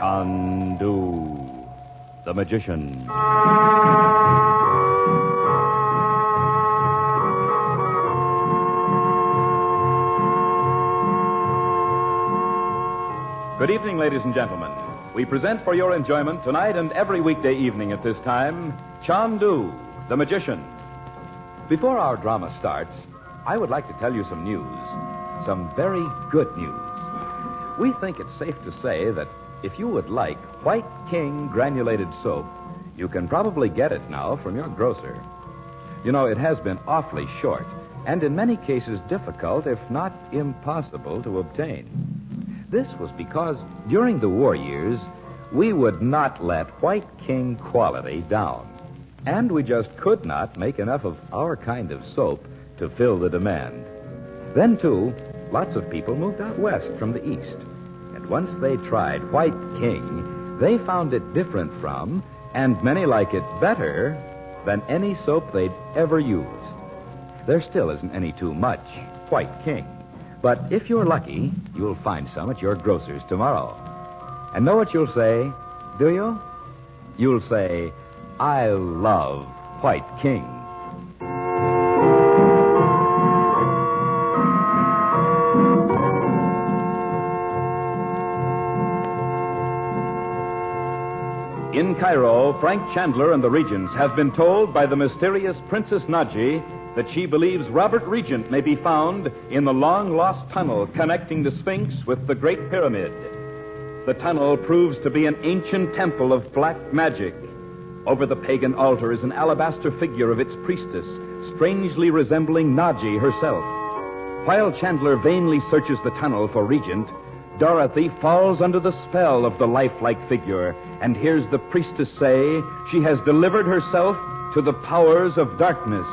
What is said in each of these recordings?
Chandu the Magician. Good evening, ladies and gentlemen. We present for your enjoyment tonight and every weekday evening at this time, Chandu the Magician. Before our drama starts, I would like to tell you some news. Some very good news. We think it's safe to say that if you would like White King granulated soap, you can probably get it now from your grocer. You know, it has been awfully short, and in many cases difficult, if not impossible, to obtain. This was because during the war years, we would not let White King quality down. And we just could not make enough of our kind of soap to fill the demand. Then, too, lots of people moved out west from the east. And once they tried White King, they found it different from, and many like it better, than any soap they'd ever used. There still isn't any too much White King. But if you're lucky, you'll find some at your grocer's tomorrow. And know what you'll say, do you? You'll say, I love White King. In Cairo, Frank Chandler and the Regents have been told by the mysterious Princess Naji that she believes Robert Regent may be found in the long-lost tunnel connecting the Sphinx with the Great Pyramid. The tunnel proves to be an ancient temple of black magic. Over the pagan altar is an alabaster figure of its priestess, strangely resembling Naji herself. While Chandler vainly searches the tunnel for Regent, Dorothy falls under the spell of the lifelike figure and hears the priestess say she has delivered herself to the powers of darkness.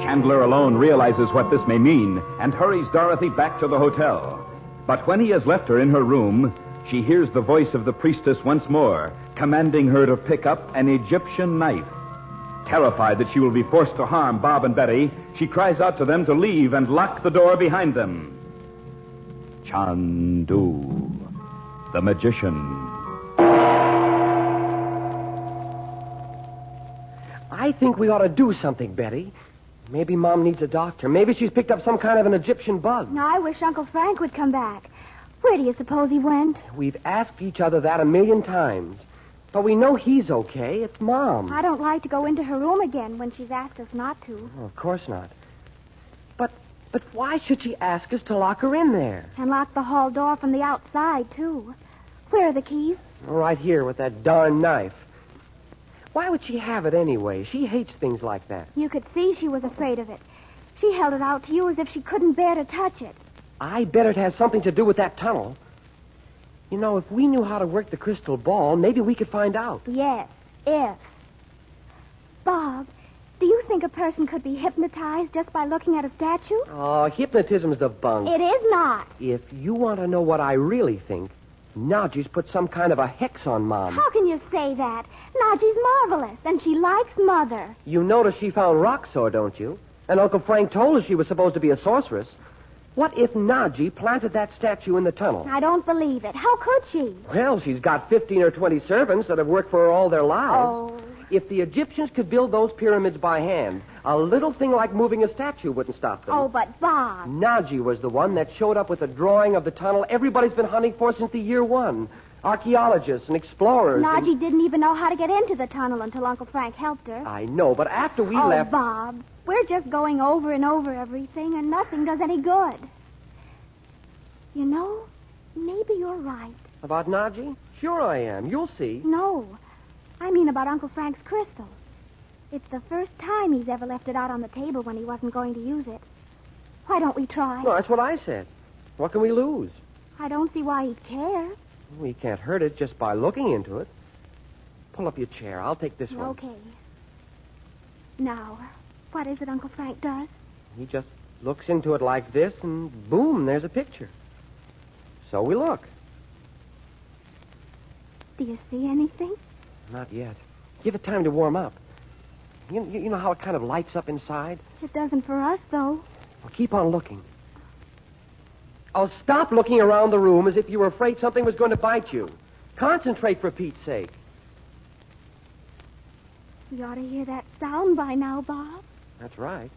Chandler alone realizes what this may mean and hurries Dorothy back to the hotel. But when he has left her in her room, she hears the voice of the priestess once more, commanding her to pick up an Egyptian knife. Terrified that she will be forced to harm Bob and Betty, she cries out to them to leave and lock the door behind them. Chandu the Magician. I think we ought to do something, Betty. Maybe Mom needs a doctor. Maybe she's picked up some kind of an Egyptian bug. Now, I wish Uncle Frank would come back. Where do you suppose he went? We've asked each other that 1,000,000 times. But we know he's okay. It's Mom. I don't like to go into her room again when she's asked us not to. Oh, of course not. But why should she ask us to lock her in there? And lock the hall door from the outside, too. Where are the keys? Right here with that darn knife. Why would she have it anyway? She hates things like that. You could see she was afraid of it. She held it out to you as if she couldn't bear to touch it. I bet it has something to do with that tunnel. You know, if we knew how to work the crystal ball, maybe we could find out. Yes, if. Bob, do you think a person could be hypnotized just by looking at a statue? Oh, hypnotism's the bunk. It is not. If you want to know what I really think, Naji's put some kind of a hex on Mom. How can you say that? Naji's marvelous, and she likes Mother. You notice she found Roxor, don't you? And Uncle Frank told us she was supposed to be a sorceress. What if Naji planted that statue in the tunnel? I don't believe it. How could she? Well, she's got 15 or 20 servants that have worked for her all their lives. Oh. If the Egyptians could build those pyramids by hand, a little thing like moving a statue wouldn't stop them. Oh, but Bob. Naji was the one that showed up with a drawing of the tunnel everybody's been hunting for since the year one. Archaeologists and explorers. Naji didn't even know how to get into the tunnel until Uncle Frank helped her. I know, but after we Oh, left... Bob, we're just going over and over everything, and nothing does any good. You know, maybe you're right. About Naji? Sure I am. You'll see. No, I mean about Uncle Frank's crystal. It's the first time he's ever left it out on the table when he wasn't going to use it. Why don't we try? Well, that's what I said. What can we lose? I don't see why he'd care. We can't hurt it just by looking into it. Pull up your chair. I'll take this one. Okay. Now, what is it Uncle Frank does? He just looks into it like this, and boom, there's a picture. So we look. Do you see anything? Not yet. Give it time to warm up. You know how it kind of lights up inside? It doesn't for us, though. Well, keep on looking. Oh, stop looking around the room as if you were afraid something was going to bite you. Concentrate, for Pete's sake. We ought to hear that sound by now, Bob. That's right.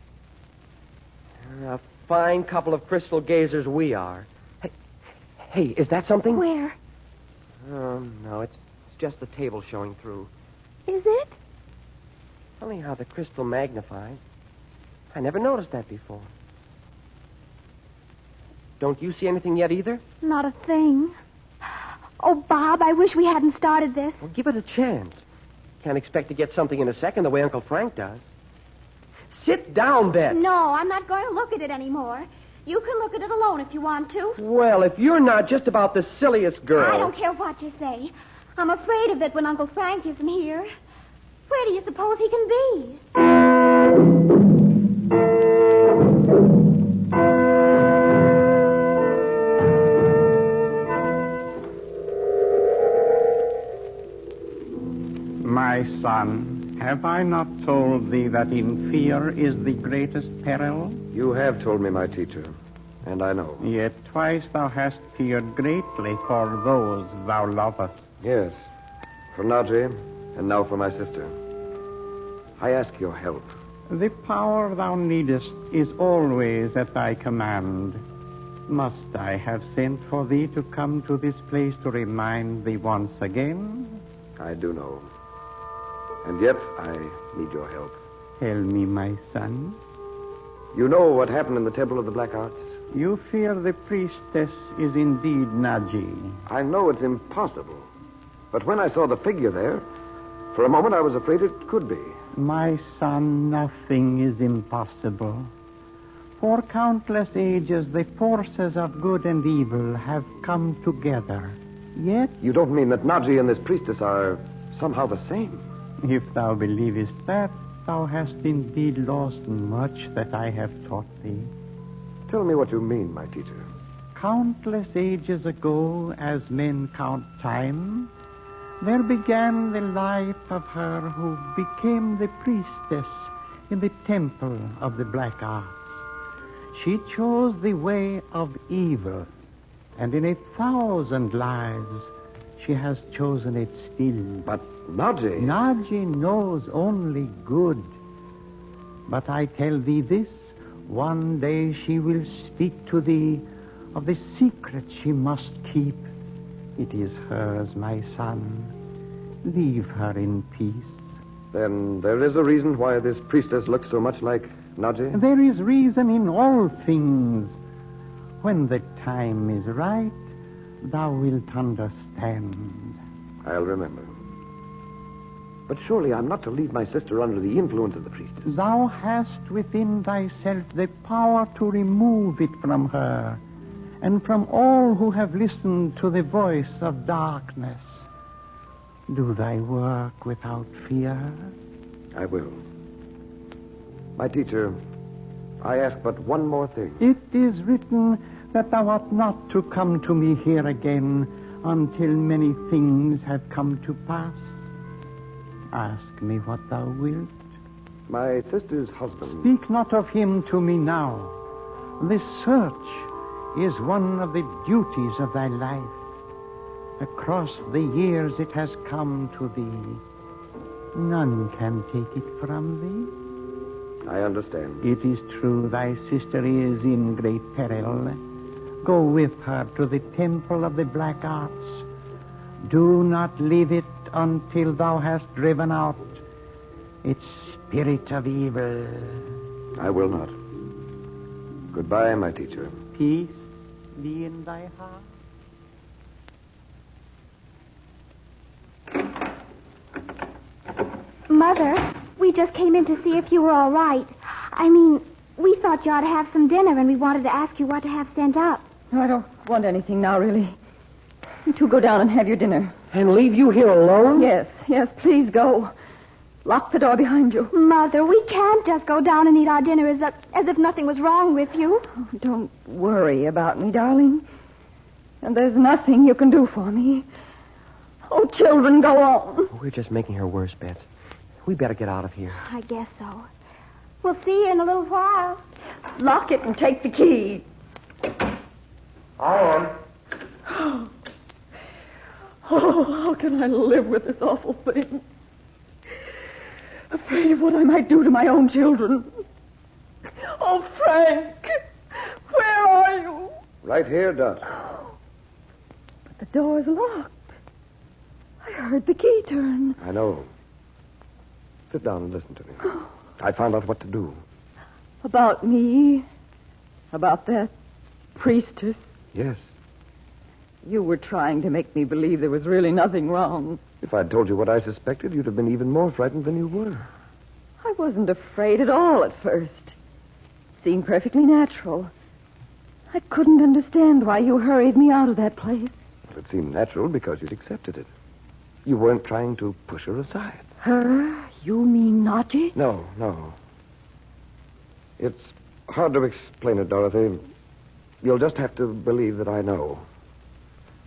A fine couple of crystal gazers we are. Hey, is that something? Where? No, it's just the table showing through. Is it? Funny how the crystal magnifies. I never noticed that before. Don't you see anything yet either? Not a thing. Oh, Bob, I wish we hadn't started this. Well, give it a chance. Can't expect to get something in a second the way Uncle Frank does. Sit down, Bets. No, I'm not going to look at it anymore. You can look at it alone if you want to. Well, if you're not just about the silliest girl... I don't care what you say. I'm afraid of it when Uncle Frank isn't here. Where do you suppose he can be? My son, have I not told thee that in fear is the greatest peril? You have told me, my teacher, and I know. Yet twice thou hast feared greatly for those thou lovest. Yes, for Nadji, and now for my sister. I ask your help. The power thou needest is always at thy command. Must I have sent for thee to come to this place to remind thee once again? I do know. And yet, I need your help. Tell me, my son. You know what happened in the Temple of the Black Arts? You fear the priestess is indeed Nadji. I know it's impossible. But when I saw the figure there, for a moment I was afraid it could be. My son, nothing is impossible. For countless ages, the forces of good and evil have come together. Yet, You don't mean that Nadji and this priestess are somehow the same? if thou believest that, thou hast indeed lost much that I have taught thee. Tell me what you mean, my teacher. Countless ages ago, as men count time, there began the life of her who became the priestess in the temple of the Black Arts. She chose the way of evil, and in 1,000 lives she has chosen it still. But Nadji... Nadji knows only good. But I tell thee this, one day she will speak to thee of the secret she must keep. It is hers, my son. Leave her in peace. Then there is a reason why this priestess looks so much like Nadji? There is reason in all things. When the time is right, thou wilt understand. I'll remember. But surely I'm not to leave my sister under the influence of the priestess. Thou hast within thyself the power to remove it from her and from all who have listened to the voice of darkness. Do thy work without fear. I will. My teacher, I ask but one more thing. It is written that thou art not to come to me here again until many things have come to pass. Ask me what thou wilt. My sister's husband... Speak not of him to me now. This search is one of the duties of thy life. Across the years it has come to thee. None can take it from thee. I understand. It is true thy sister is in great peril. Go with her to the temple of the Black Arts. Do not leave it until thou hast driven out its spirit of evil. I will not. Goodbye, my teacher. Peace be in thy heart. Mother, we just came in to see if you were all right. I mean, we thought you ought to have some dinner, and we wanted to ask you what to have sent up. No, I don't want anything now, really. You two go down and have your dinner. And leave you here alone? Yes, please go. Lock the door behind you. Mother, we can't just go down and eat our dinner as if nothing was wrong with you. Oh, don't worry about me, darling. And there's nothing you can do for me. Oh, children, go on. We're just making her worse, Bets. We better get out of here. I guess so. We'll see you in a little while. Lock it and take the key. I am. Oh, how can I live with this awful thing? Afraid of what I might do to my own children. Oh, Frank, where are you? Right here, Dot. But the door's locked. I heard the key turn. I know. Sit down and listen to me. I found out what to do. About me? About that priestess? Yes. You were trying to make me believe there was really nothing wrong. If I'd told you what I suspected, you'd have been even more frightened than you were. I wasn't afraid at all at first. It seemed perfectly natural. I couldn't understand why you hurried me out of that place. Well, it seemed natural because you'd accepted it. You weren't trying to push her aside. Her? You mean Naji? No. It's hard to explain it, Dorothy. You'll just have to believe that I know.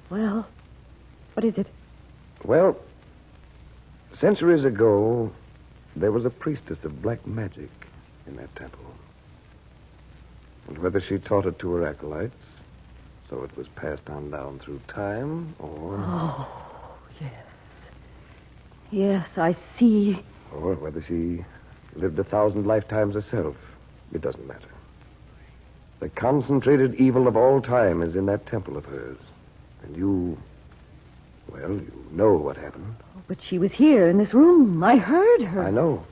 Well, what is it? Well, centuries ago, there was a priestess of black magic in that temple. And whether she taught it to her acolytes, so it was passed on down through time, or... Oh, yes. Yes, I see. Or whether she lived 1,000 lifetimes herself. It doesn't matter. The concentrated evil of all time is in that temple of hers. And you know what happened. Oh, but she was here in this room. I heard her. I know.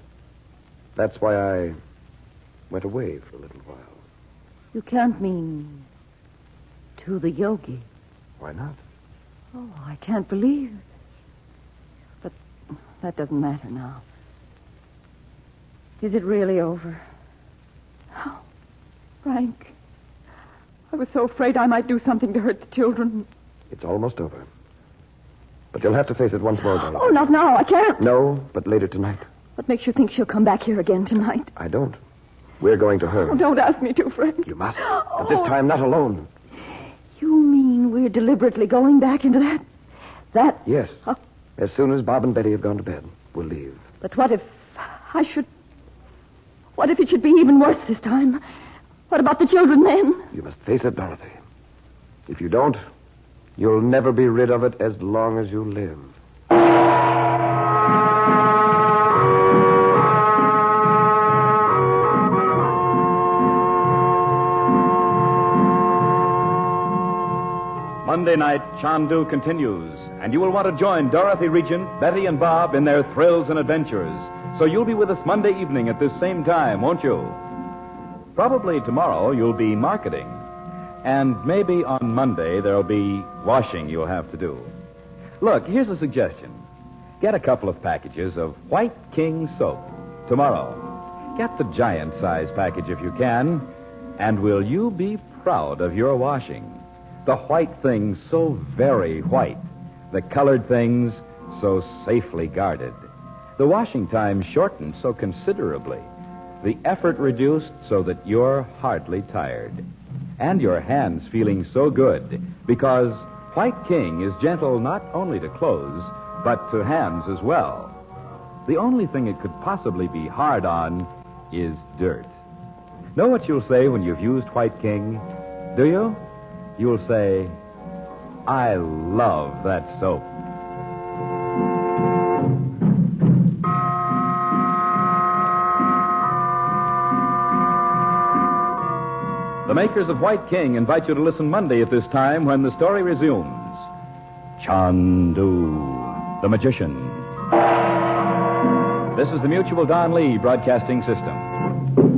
That's why I went away for a little while. You can't mean to the yogi. Why not? Oh, I can't believe. But that doesn't matter now. Is it really over? Oh, Frank. I was so afraid I might do something to hurt the children. It's almost over. But you'll have to face it once more, Dorothy. Oh, not now. I can't. No, but later tonight. What makes you think she'll come back here again tonight? I don't. We're going to her. Oh, don't ask me to, Frank. You must. But this time, not alone. You mean we're deliberately going back into that... Yes. As soon as Bob and Betty have gone to bed, we'll leave. But what if it should be even worse this time? What about the children then? You must face it, Dorothy. If you don't, you'll never be rid of it as long as you live. Monday night, Chandu continues, and you will want to join Dorothy Regent, Betty, and Bob in their thrills and adventures. So you'll be with us Monday evening at this same time, won't you? Probably tomorrow you'll be marketing. And maybe on Monday there'll be washing you'll have to do. Look, here's a suggestion. Get a couple of packages of White King soap tomorrow. Get the giant size package if you can. And will you be proud of your washing? The white things so very white. The colored things so safely guarded. The washing time shortened so considerably. The effort reduced so that you're hardly tired. And your hands feeling so good because White King is gentle not only to clothes, but to hands as well. The only thing it could possibly be hard on is dirt. Know what you'll say when you've used White King? Do you? You'll say, I love that soap. The makers of White King invite you to listen Monday at this time when the story resumes. Chandu the Magician. This is the Mutual Don Lee Broadcasting System.